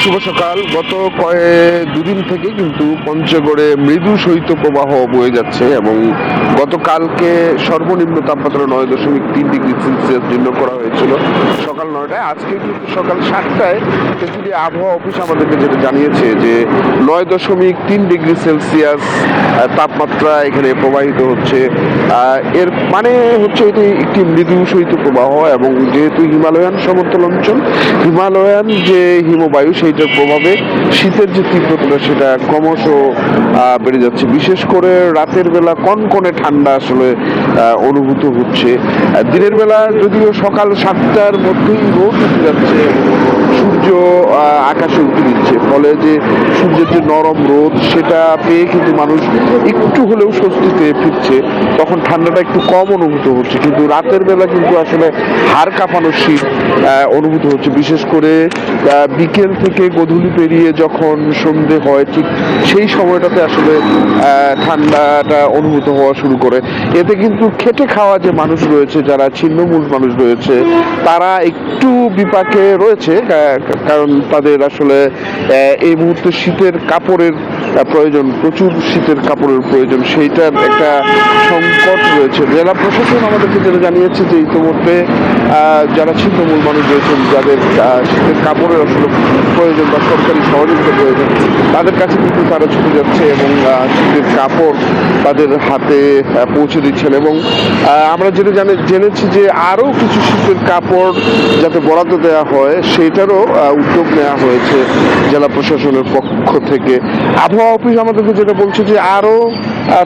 শুভ সকাল। গত দুদিন থেকে কিন্তু পঞ্চগড়ে মৃদু শৈত্যপ্রবাহ বয়ে যাচ্ছে এবং গতকালকে সর্বনিম্ন তাপমাত্রা 9.3 ডিগ্রি সেলসিয়াস নির্ণয় করা হয়েছিল সকাল 9টায়। আজকে কিন্তু সকাল 7টায় পৃথিবী আবহাওয়া অফিস আমাদেরকে যেটা জানিয়েছে যে 9.3 ডিগ্রি সেলসিয়াস তাপমাত্রা এখানে প্রবাহিত হচ্ছে। এর মানে হচ্ছে এটি একটি মৃদু শৈত্যপ্রবাহ এবং যেহেতু হিমালয়ান সমতল অঞ্চল, হিমালয়ান যে হিমবায়ু সেইটার প্রভাবে শীতের যে তীব্রতা সেটা ক্রমশ বেড়ে যাচ্ছে। বিশেষ করে রাতের বেলা কনকনে ঠান্ডা আসলে অনুভূত হচ্ছে। দিনের বেলা যদিও সকাল 7টার মধ্যেই রোদ উঠে যাচ্ছে, সূর্য আকাশে উঠে দিচ্ছে, ফলে যে সূর্যের যে নরম রোদ সেটা পেয়ে কিন্তু মানুষ একটু হলেও স্বস্তিতে ফিরছে। তখন ঠান্ডাটা একটু কম অনুভূত হচ্ছে, কিন্তু রাতের বেলা কিন্তু আসলে হাড় কাঁপানো শীত অনুভূত হচ্ছে। বিশেষ করে বিকেল থেকে গোধূলি পেরিয়ে যখন সন্ধে হয় ঠিক সেই সময়টাতে আসলে ঠান্ডাটা অনুভূত হওয়া শুরু করে। এতে কিন্তু খেটে খাওয়া যে মানুষ রয়েছে, যারা ছিন্নমূল মানুষ রয়েছে, তারা একটু বিপাকে রয়েছে, কারণ তাদের আসলে এই মুহূর্তে শীতের কাপড়ের প্রয়োজন, প্রচুর শীতের কাপড়ের প্রয়োজন, সেইটার একটা সংকট রয়েছে। জেলা প্রশাসন আমাদেরকে যেটা জানিয়েছে যে ইতিমধ্যে যারা ছিন্নমূল মানুষ রয়েছেন, যাদের শীতের কাপড়ের আসলে প্রয়োজন বা সরকারি সহযোগিতা প্রয়োজন, তাদের কাছে কিন্তু তারা ছুটে যাচ্ছে এবং শীতের কাপড় তাদের হাতে পৌঁছে দিচ্ছেন। এবং আমরা যেটা জেনেছি যে আরও কিছু শীতের কাপড় যাতে বরাদ্দ দেওয়া হয় সেইটারও উদ্যোগ নেওয়া হয়েছে জেলা প্রশাসনের পক্ষ থেকে। আবহাওয়া অফিস আমাদেরকে যেটা বলছে যে আরও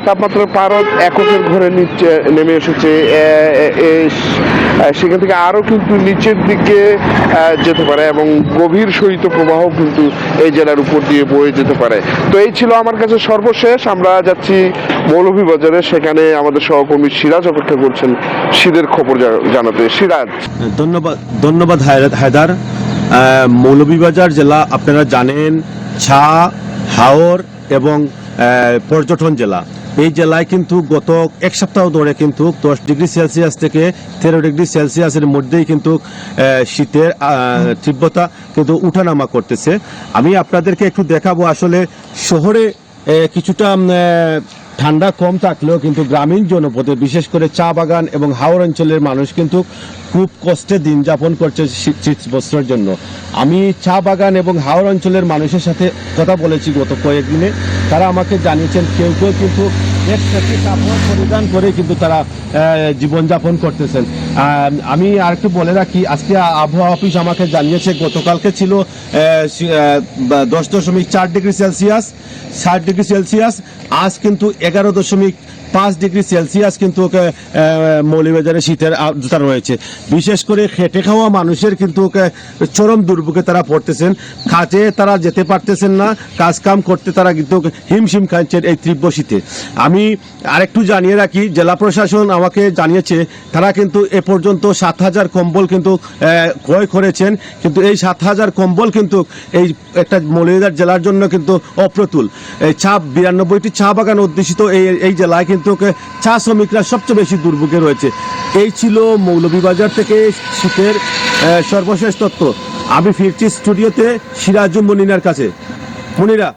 তাপমাত্রার পারদ 1 ঘরে নিচে নেমে এসেছে, সেখান থেকে আরও কিন্তু নিচের দিকে যেতে পারে এবং গভীর শৈত্যপ্রবাহ কিন্তু এই জেলার উপর দিয়ে বয়ে যেতে পারে। তো এই ছিল আমার কাছে সর্বশেষ। আমরা যাচ্ছি মৌলভীবাজারে, সেখানে আমাদের সহকর্মী সিরাজ অপেক্ষা করছেন শীতের খবর জানাতে। সিরাজ। ধন্যবাদ হায়দার। মৌলভীবাজার জেলা আপনারা জানেন হাওর এবং পর্যটন জেলা। এই জেলায় কিন্তু গত এক সপ্তাহ ধরে কিন্তু 10 ডিগ্রি সেলসিয়াস থেকে 13 ডিগ্রি সেলসিয়াসের মধ্যেই কিন্তু শীতের তীব্রতা কিন্তু উঠানামা করতেছে। আমি আপনাদেরকে একটু দেখাবো। আসলে শহরে কিছুটা ঠান্ডা কম থাকলেও কিন্তু গ্রামীণ জনপদে বিশেষ করে চা বাগান এবং হাওর অঞ্চলের মানুষ কিন্তু খুব কষ্টে দিন যাপন করছে শীত বস্ত্রের জন্য। আমি চা বাগান এবং হাওর অঞ্চলের মানুষের সাথে কথা বলেছি গত কয়েকদিনে। তারা আমাকে জানিয়েছেন কেউ কেউ কিন্তু একসাথে কাপড় পরিধান করে কিন্তু তারা জীবনযাপন করতেছেন। আমি আর একটু বলে রাখি, আজকে আবহাওয়া অফিস আমাকে জানিয়েছে গতকালকে ছিল 10.4 ডিগ্রি সেলসিয়াস, 7 ডিগ্রি সেলসিয়াস। আজ কিন্তু 11.5 ডিগ্রি সেলসিয়াস কিন্তু মৌলভীবাজারে শীতের আর্দ্রতা রয়েছে। বিশেষ করে খেটে খাওয়া মানুষের কিন্তু চরম দুর্ভোগে তারা পড়তেছেন। কাজে তারা যেতে পারতেছেন না, কাজ কাম করতে তারা কিন্তু হিমশিম খাচ্ছেন এই তীব্র শীতে। আমি আরেকটু জানিয়ে রাখি, জেলা প্রশাসন আমাকে জানিয়েছে তারা কিন্তু এ পর্যন্ত 7,000 কম্বল কিন্তু ক্রয় করেছেন, কিন্তু এই 7,000 কম্বল কিন্তু এই একটা মৌলভীবাজার জেলার জন্য কিন্তু অপ্রতুল। 92টি চা বাগান অধ্যুষিত এই জেলায় কিন্তু চা শ্রমিকরা সবচেয়ে বেশি দুর্ভোগে রয়েছে। এই ছিল মৌলভীবাজার থেকে শীতের সর্বশেষ তথ্য। আমি ফিরছি স্টুডিওতে সিরাজুম মনিরার কাছে। মনিরা।